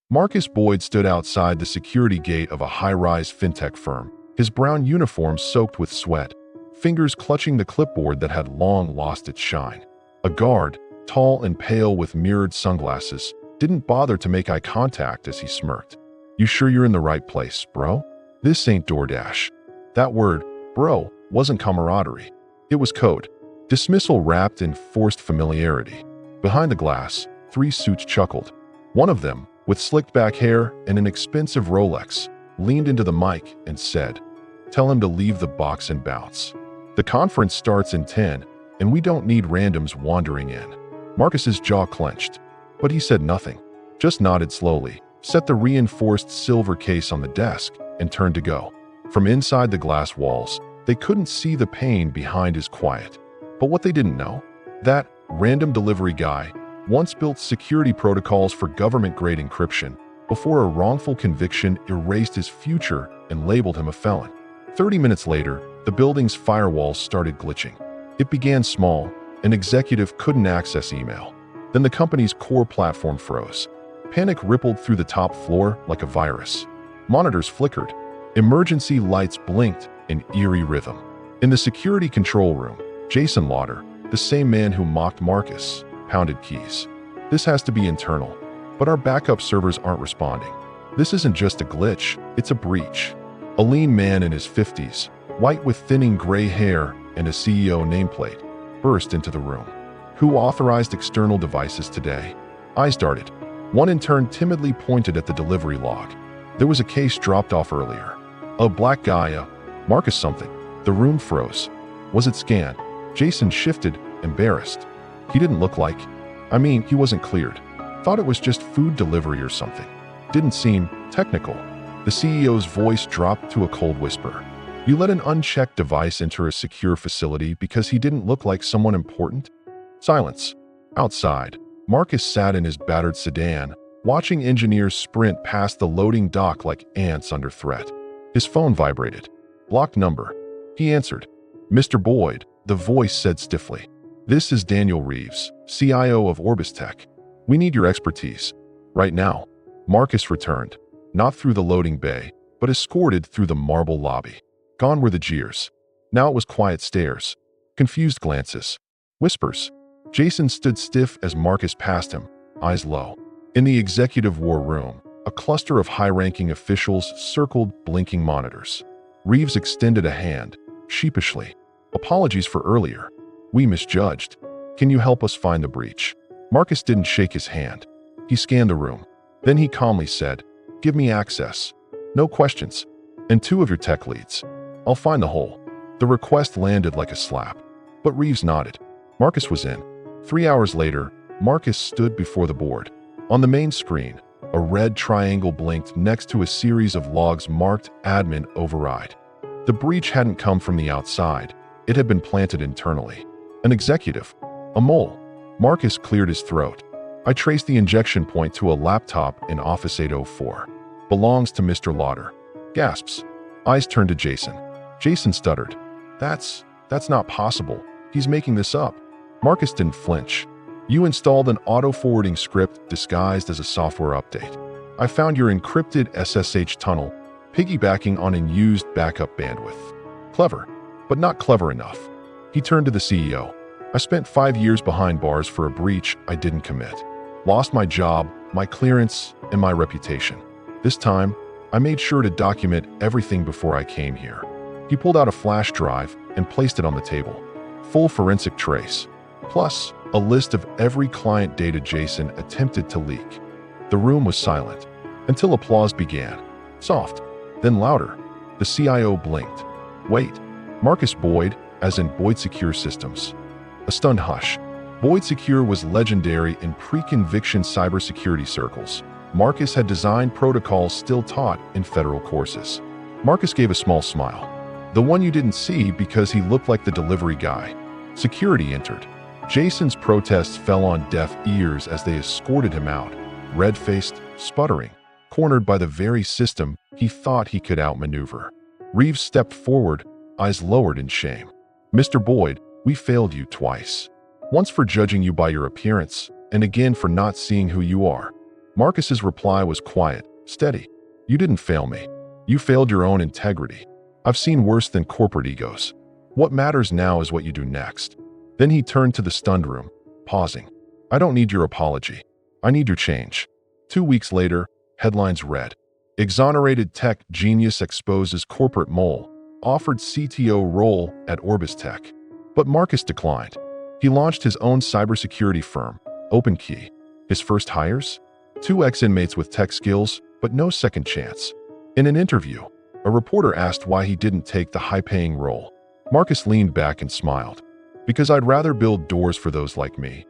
Marcus Boyd stood outside the security gate of a high-rise fintech firm, his brown uniform soaked with sweat, fingers clutching the clipboard that had long lost its shine. A guard, tall and pale with mirrored sunglasses, didn't bother to make eye contact as he smirked. "You sure you're in the right place, bro? This ain't DoorDash." That word, bro, wasn't camaraderie. It was code. Dismissal wrapped in forced familiarity. Behind the glass, three suits chuckled. One of them, with slicked back hair and an expensive Rolex, leaned into the mic and said, "Tell him to leave the box and bounce. The conference starts in 10, and we don't need randoms wandering in." Marcus's jaw clenched, but he said nothing, just nodded slowly, set the reinforced silver case on the desk, and turned to go. From inside the glass walls, they couldn't see the pain behind his quiet. But what they didn't know, that random delivery guy once built security protocols for government-grade encryption before a wrongful conviction erased his future and labeled him a felon. 30 minutes later, the building's firewalls started glitching. It began small. An executive couldn't access email. Then the company's core platform froze. Panic rippled through the top floor like a virus. Monitors flickered. Emergency lights blinked in eerie rhythm. In the security control room, Jason Lauder, the same man who mocked Marcus, pounded keys. "This has to be internal, but our backup servers aren't responding. This isn't just a glitch, it's a breach." A lean man in his 50s, white with thinning gray hair and a CEO nameplate, burst into the room. "Who authorized external devices today?" Eyes darted. One intern timidly pointed at the delivery log. There was a case dropped off earlier. "A black guy, Marcus something." The room froze. Was it scanned? Jason shifted, embarrassed. He didn't look like... he wasn't cleared. Thought it was just food delivery or something. Didn't seem technical. The CEO's voice dropped to a cold whisper. "You let an unchecked device enter a secure facility because he didn't look like someone important?" Silence. Outside, Marcus sat in his battered sedan, watching engineers sprint past the loading dock like ants under threat. His phone vibrated. Blocked number. He answered. "Mr. Boyd," the voice said stiffly. "This is Daniel Reeves, CIO of Orbis Tech. We need your expertise. Right now." Marcus returned, not through the loading bay, but escorted through the marble lobby. Gone were the jeers. Now it was quiet stares, confused glances, whispers. Jason stood stiff as Marcus passed him, eyes low. In the executive war room, a cluster of high-ranking officials circled blinking monitors. Reeves extended a hand, sheepishly. "Apologies for earlier. We misjudged. Can you help us find the breach?" Marcus didn't shake his hand. He scanned the room. Then he calmly said, "Give me access. No questions. And two of your tech leads. I'll find the hole." The request landed like a slap. But Reeves nodded. Marcus was in. 3 hours later, Marcus stood before the board. On the main screen, a red triangle blinked next to a series of logs marked Admin Override. The breach hadn't come from the outside. It had been planted internally. An executive. A mole. Marcus cleared his throat. "I traced the injection point to a laptop in Office 804. Belongs to Mr. Lauder." Gasps. Eyes turned to Jason. Jason stuttered. That's not possible. He's making this up." Marcus didn't flinch. "You installed an auto-forwarding script disguised as a software update. I found your encrypted SSH tunnel, piggybacking on unused backup bandwidth. Clever, but not clever enough." He turned to the CEO. "I spent 5 years behind bars for a breach I didn't commit. Lost my job, my clearance, and my reputation. This time, I made sure to document everything before I came here." He pulled out a flash drive and placed it on the table. Full forensic trace, plus a list of every client data Jason attempted to leak. The room was silent, until applause began. Soft, then louder. The CIO blinked. "Wait, Marcus Boyd, as in Boyd Secure Systems." A stunned hush. Boyd Secure was legendary in pre-conviction cybersecurity circles. Marcus had designed protocols still taught in federal courses. Marcus gave a small smile. "The one you didn't see because he looked like the delivery guy." Security entered. Jason's protests fell on deaf ears as they escorted him out, red-faced, sputtering, cornered by the very system he thought he could outmaneuver. Reeves stepped forward, eyes lowered in shame. "Mr. Boyd, we failed you twice. Once for judging you by your appearance, and again for not seeing who you are. Marcus's reply was quiet, steady. You didn't fail me. You failed your own integrity. I've seen worse than corporate egos. What matters now is what you do next. Then he turned to the stunned room, pausing. I don't need your apology. I need your change. 2 weeks later, headlines read, Exonerated tech genius exposes corporate mole, offered CTO role at Orbis Tech. But Marcus declined. He launched his own cybersecurity firm, OpenKey. His first hires? 2 ex-inmates with tech skills, but no second chance. In an interview, a reporter asked why he didn't take the high-paying role. Marcus leaned back and smiled. Because I'd rather build doors for those like me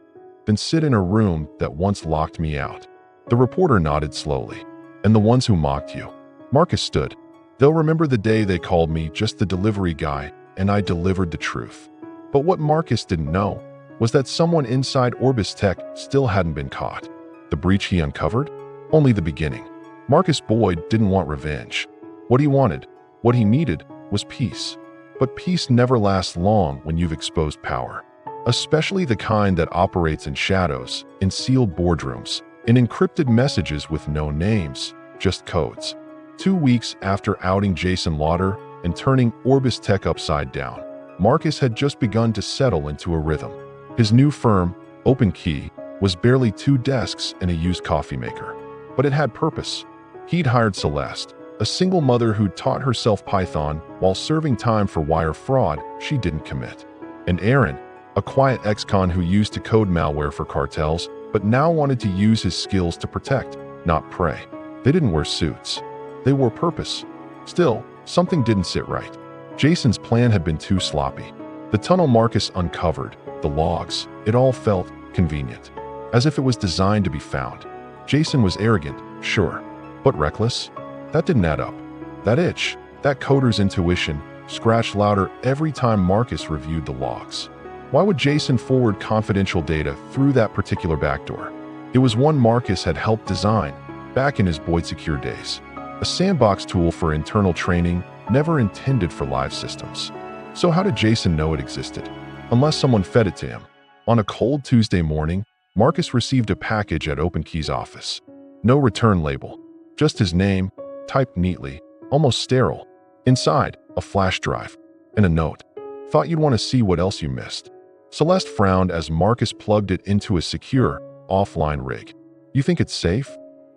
than sit in a room that once locked me out. The reporter nodded slowly. And the ones who mocked you? Marcus stood. They'll remember the day they called me just the delivery guy, and I delivered the truth. But what Marcus didn't know was that someone inside Orbis Tech still hadn't been caught. The breach he uncovered? Only the beginning. Marcus Boyd didn't want revenge. What he wanted, what he needed, was peace. But peace never lasts long when you've exposed power. Especially the kind that operates in shadows, in sealed boardrooms, in encrypted messages with no names, just codes. 2 weeks after outing Jason Lauder and turning Orbis Tech upside down, Marcus had just begun to settle into a rhythm. His new firm, OpenKey, was barely 2 desks and a used coffee maker. But it had purpose. He'd hired Celeste, a single mother who'd taught herself Python while serving time for wire fraud she didn't commit. And Aaron, a quiet ex-con who used to code malware for cartels, but now wanted to use his skills to protect, not prey. They didn't wear suits. They wore purpose. Still, something didn't sit right. Jason's plan had been too sloppy. The tunnel Marcus uncovered, the logs, it all felt convenient. As if it was designed to be found. Jason was arrogant, sure, but reckless? That didn't add up. That itch, that coder's intuition, scratched louder every time Marcus reviewed the logs. Why would Jason forward confidential data through that particular backdoor? It was one Marcus had helped design back in his Boyd Secure days. A sandbox tool for internal training, never intended for live systems. So how did Jason know it existed? Unless someone fed it to him. On a cold Tuesday morning, Marcus received a package at OpenKey's office. No return label, just his name, typed neatly, almost sterile. Inside, a flash drive and a note. Thought you'd want to see what else you missed. Celeste frowned as Marcus plugged it into a secure, offline rig. You think it's safe?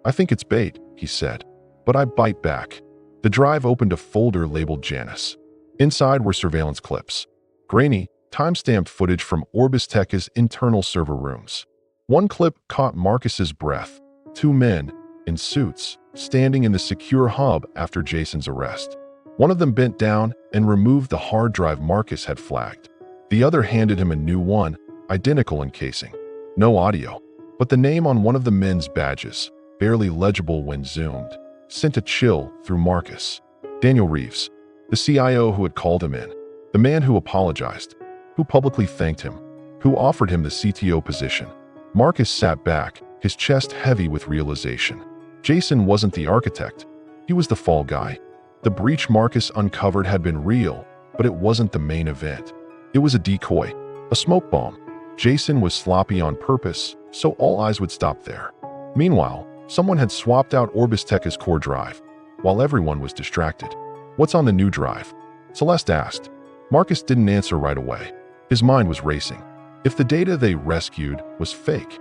I think it's bait, he said. But I bite back. The drive opened a folder labeled Janice. Inside were surveillance clips. Grainy, time-stamped footage from Orbis Tech's internal server rooms. One clip caught Marcus's breath. 2 men, in suits, standing in the secure hub after Jason's arrest. One of them bent down and removed the hard drive Marcus had flagged. The other handed him a new one, identical in casing. No audio, but the name on one of the men's badges, barely legible when zoomed, sent a chill through Marcus. Daniel Reeves, the CIO who had called him in, the man who apologized, who publicly thanked him, who offered him the CTO position. Marcus sat back, his chest heavy with realization. Jason wasn't the architect. He was the fall guy. The breach Marcus uncovered had been real, but it wasn't the main event. It was a decoy, a smoke bomb. Jason was sloppy on purpose, so all eyes would stop there. Meanwhile, someone had swapped out Orbis Tech's core drive, while everyone was distracted. What's on the new drive? Celeste asked. Marcus didn't answer right away. His mind was racing. If the data they rescued was fake,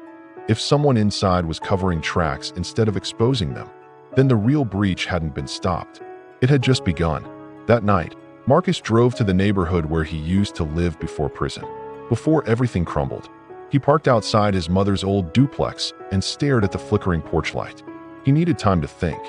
if someone inside was covering tracks instead of exposing them, then the real breach hadn't been stopped. It had just begun. That night, Marcus drove to the neighborhood where he used to live before prison. Before everything crumbled, he parked outside his mother's old duplex and stared at the flickering porch light. He needed time to think.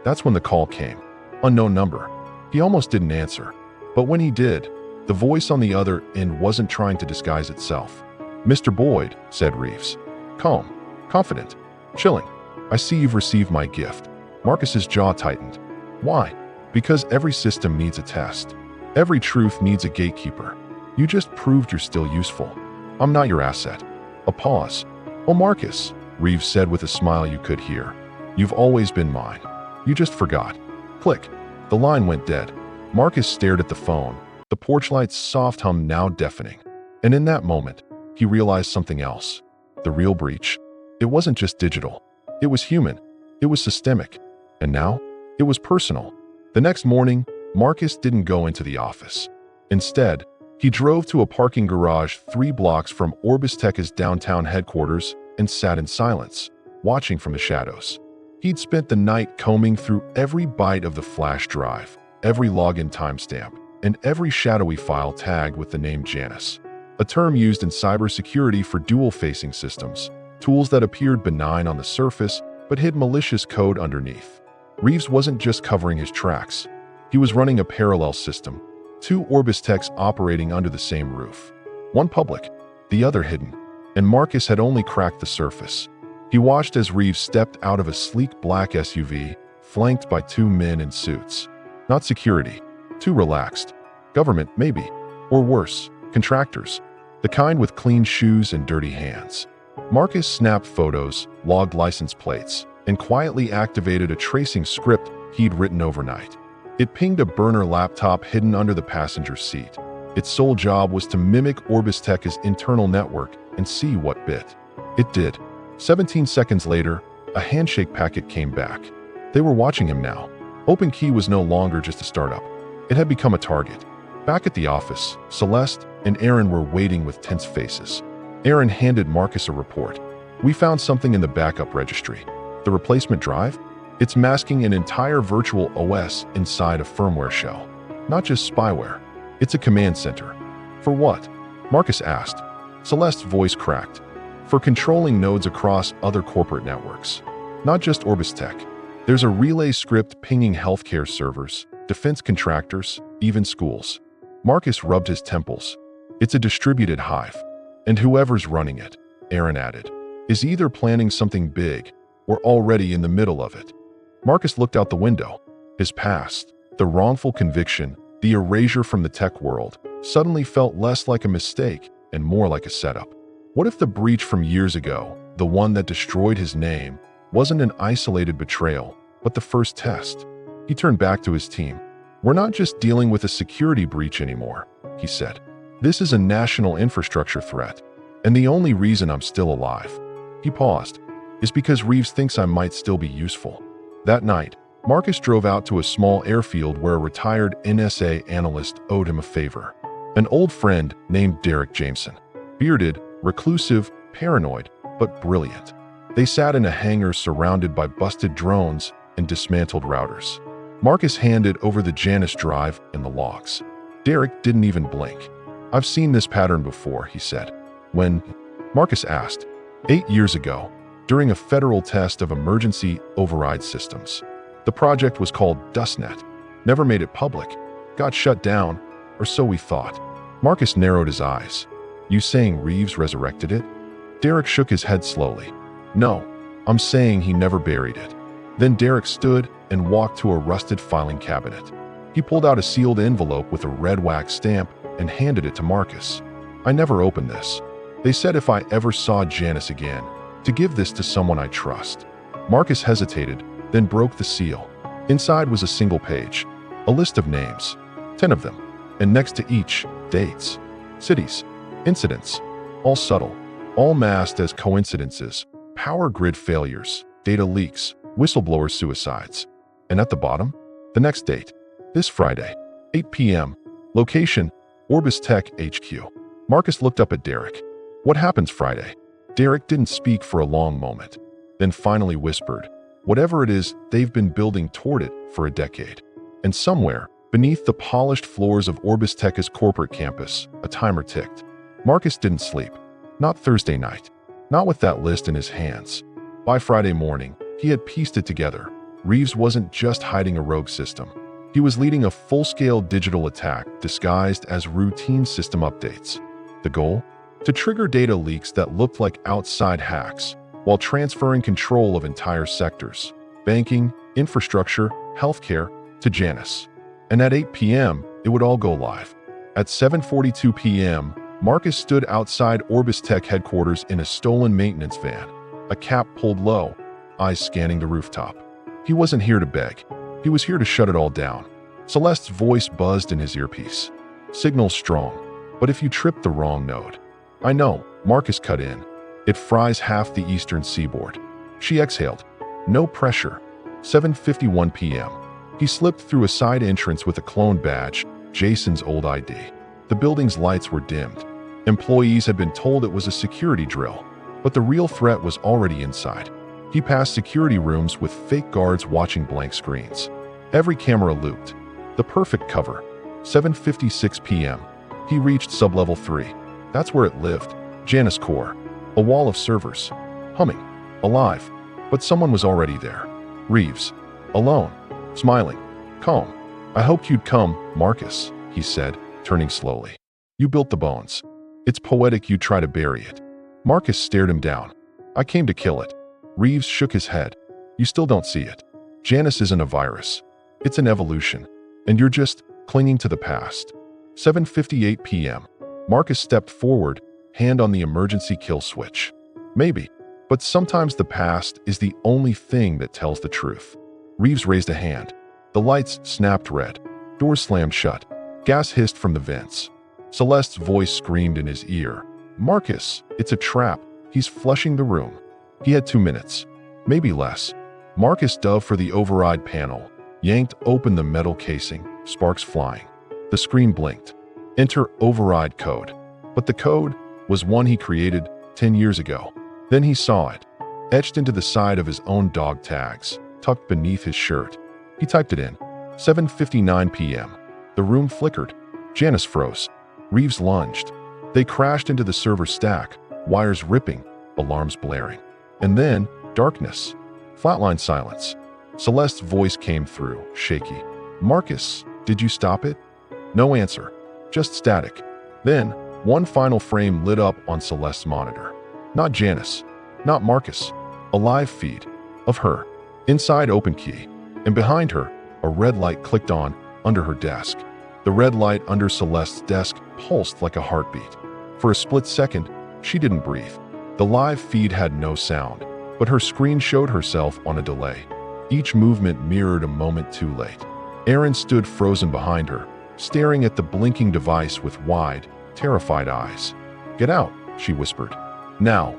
That's when the call came. Unknown number. He almost didn't answer. But when he did, the voice on the other end wasn't trying to disguise itself. Mr. Boyd, said Reeves. Calm, confident, chilling. I see you've received my gift. Marcus's jaw tightened. Why? Because every system needs a test. Every truth needs a gatekeeper. You just proved you're still useful. I'm not your asset. A pause. Oh, Marcus, Reeves said with a smile you could hear. You've always been mine. You just forgot. Click. The line went dead. Marcus stared at the phone, the porch light's soft hum now deafening. And in that moment, he realized something else. The real breach. It wasn't just digital. It was human. It was systemic. And now, it was personal. The next morning, Marcus didn't go into the office. Instead, he drove to a parking garage 3 blocks from Orbis Tech's downtown headquarters and sat in silence, watching from the shadows. He'd spent the night combing through every byte of the flash drive, every login timestamp, and every shadowy file tagged with the name Janus, a term used in cybersecurity for dual-facing systems, tools that appeared benign on the surface but hid malicious code underneath. Reeves wasn't just covering his tracks. He was running a parallel system, 2 Orbis Techs operating under the same roof. One public, the other hidden, and Marcus had only cracked the surface. He watched as Reeves stepped out of a sleek black SUV, flanked by 2 men in suits. Not security, too relaxed. Government, maybe. Or worse, contractors. The kind with clean shoes and dirty hands. Marcus snapped photos, logged license plates, and quietly activated a tracing script he'd written overnight. It pinged a burner laptop hidden under the passenger seat. Its sole job was to mimic Orbis Tech's internal network and see what bit. It did. 17 seconds later, a handshake packet came back. They were watching him now. OpenKey was no longer just a startup. It had become a target. Back at the office, Celeste and Aaron were waiting with tense faces. Aaron handed Marcus a report. "We found something in the backup registry. The replacement drive? It's masking an entire virtual OS inside a firmware shell. Not just spyware. It's a command center." "For what?" Marcus asked. Celeste's voice cracked. "For controlling nodes across other corporate networks. Not just Orbis Tech. There's a relay script pinging healthcare servers, defense contractors, even schools." Marcus rubbed his temples. "It's a distributed hive. And whoever's running it," Aaron added, "is either planning something big or already in the middle of it." Marcus looked out the window. His past, the wrongful conviction, the erasure from the tech world, suddenly felt less like a mistake and more like a setup. What if the breach from years ago, the one that destroyed his name, wasn't an isolated betrayal, but the first test? He turned back to his team. "We're not just dealing with a security breach anymore," he said. "This is a national infrastructure threat. And the only reason I'm still alive," he paused, "is because Reeves thinks I might still be useful." That night, Marcus drove out to a small airfield where a retired NSA analyst owed him a favor. An old friend named Derek Jameson. Bearded, reclusive, paranoid, but brilliant. They sat in a hangar surrounded by busted drones and dismantled routers. Marcus handed over the Janus drive and the logs. Derek didn't even blink. "I've seen this pattern before," he said. "When?" Marcus asked. 8 years ago, during a federal test of emergency override systems. The project was called DustNet. Never made it public. Got shut down, or so we thought. Marcus narrowed his eyes. "You saying Reeves resurrected it?" Derek shook his head slowly. "No, I'm saying he never buried it." Then Derek stood and walked to a rusted filing cabinet. He pulled out a sealed envelope with a red wax stamp and handed it to Marcus. "I never opened this. They said if I ever saw Janus again, to give this to someone I trust." Marcus hesitated, then broke the seal. Inside was a single page, a list of names, 10 of them, and next to each, dates, cities, incidents, all subtle, all masked as coincidences, power grid failures, data leaks, whistleblower suicides. And at the bottom, the next date, this Friday, 8 p.m., location, Orbis Tech HQ. Marcus looked up at Derek. "What happens Friday?" Derek didn't speak for a long moment, then finally whispered, "Whatever it is, they've been building toward it for a decade." And somewhere, beneath the polished floors of Orbis Tech's corporate campus, a timer ticked. Marcus didn't sleep. Not Thursday night. Not with that list in his hands. By Friday morning, he had pieced it together. Reeves wasn't just hiding a rogue system. He was leading a full-scale digital attack disguised as routine system updates. The goal? To trigger data leaks that looked like outside hacks, while transferring control of entire sectors, banking, infrastructure, healthcare, to Janus. And at 8 p.m., it would all go live. At 7:42 p.m., Marcus stood outside Orbis Tech headquarters in a stolen maintenance van, a cap pulled low, eyes scanning the rooftop. He wasn't here to beg. He was here to shut it all down. Celeste's voice buzzed in his earpiece. "Signal's strong, but if you trip the wrong node." "I know," Marcus cut in. "It fries half the eastern seaboard." She exhaled. No pressure. 7:51 p.m. He slipped through a side entrance with a clone badge, Jason's old ID. The building's lights were dimmed. Employees had been told it was a security drill, but the real threat was already inside. He passed security rooms with fake guards watching blank screens. Every camera looped. The perfect cover. 7:56 p.m. He reached sublevel 3. That's where it lived. Janus Core. A wall of servers. Humming. Alive. But someone was already there. Reeves. Alone. Smiling. Calm. "I hoped you'd come, Marcus," he said, turning slowly. "You built the bones. It's poetic you try to bury it." Marcus stared him down. "I came to kill it." Reeves shook his head. "You still don't see it. Janus isn't a virus. It's an evolution. And you're just clinging to the past." 7:58 p.m. Marcus stepped forward, hand on the emergency kill switch. "Maybe. But sometimes the past is the only thing that tells the truth." Reeves raised a hand. The lights snapped red. Doors slammed shut. Gas hissed from the vents. Celeste's voice screamed in his ear. "Marcus, it's a trap. He's flushing the room." He had 2 minutes. Maybe less. Marcus dove for the override panel, yanked open the metal casing, sparks flying. The screen blinked. Enter override code. But the code was one he created 10 years ago. Then he saw it, etched into the side of his own dog tags, tucked beneath his shirt. He typed it in. 7:59 p.m. The room flickered. Janus froze. Reeves lunged. They crashed into the server stack, wires ripping, alarms blaring. And then, darkness. Flatline silence. Celeste's voice came through, shaky. "Marcus, did you stop it?" No answer. Just static. Then, one final frame lit up on Celeste's monitor. Not Janus. Not Marcus. A live feed. Of her. Inside OpenKey. And behind her, a red light clicked on, under her desk. The red light under Celeste's desk pulsed like a heartbeat. For a split second, she didn't breathe. The live feed had no sound, but her screen showed herself on a delay. Each movement mirrored a moment too late. Aaron stood frozen behind her, staring at the blinking device with wide, terrified eyes. "Get out," she whispered. "Now."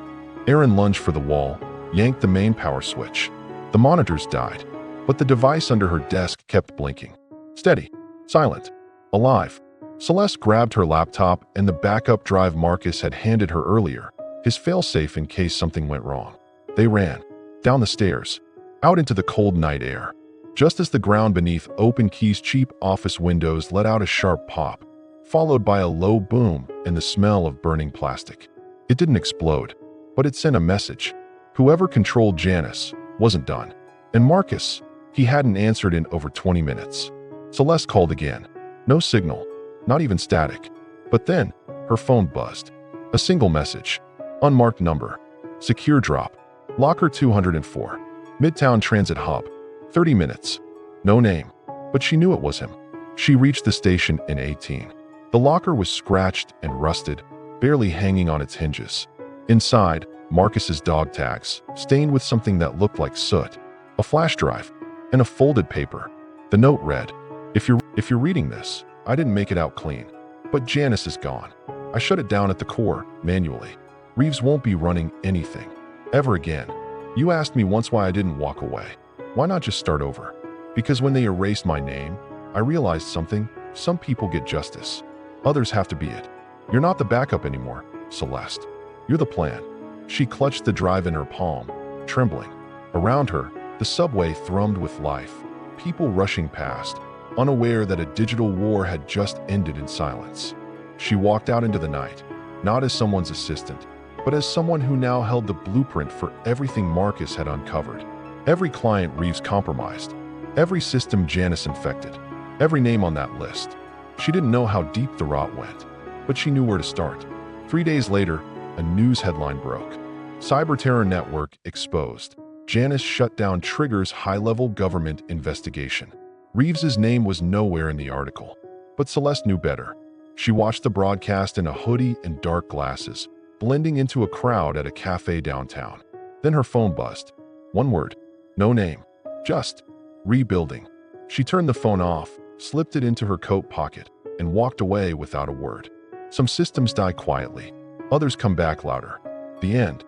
Aaron lunged for the wall, yanked the main power switch. The monitors died, but the device under her desk kept blinking. Steady. Silent. Alive. Celeste grabbed her laptop and the backup drive Marcus had handed her earlier, his failsafe in case something went wrong. They ran. Down the stairs. Out into the cold night air. Just as the ground beneath OpenKey's cheap office windows let out a sharp pop, followed by a low boom and the smell of burning plastic. It didn't explode, but it sent a message. Whoever controlled Janus wasn't done. And Marcus, he hadn't answered in over 20 minutes. Celeste called again. No signal, not even static. But then, her phone buzzed. A single message. Unmarked number. Secure drop. Locker 204. Midtown Transit Hub. 30 minutes. No name. But she knew it was him. She reached the station in 18. The locker was scratched and rusted, barely hanging on its hinges. Inside, Marcus's dog tags, stained with something that looked like soot, a flash drive, and a folded paper. The note read, If you're reading this, I didn't make it out clean. But Janus is gone. I shut it down at the core, manually. Reeves won't be running anything. Ever again. You asked me once why I didn't walk away. Why not just start over? Because when they erased my name, I realized something. Some people get justice. Others have to be it. You're not the backup anymore, Celeste. You're the plan. She clutched the drive in her palm, trembling. Around her, the subway thrummed with life, people rushing past, unaware that a digital war had just ended in silence. She walked out into the night, not as someone's assistant, but as someone who now held the blueprint for everything Marcus had uncovered. Every client Reeves compromised, every system Janus infected, every name on that list. She didn't know how deep the rot went, but she knew where to start. 3 days later, a news headline broke. Cyber terror network exposed. Janus shutdown triggers high-level government investigation. Reeves's name was nowhere in the article, but Celeste knew better. She watched the broadcast in a hoodie and dark glasses, blending into a crowd at a cafe downtown. Then her phone buzzed. One word. No name. Just rebuilding. She turned the phone off, slipped it into her coat pocket, and walked away without a word. Some systems die quietly. Others come back louder. The end.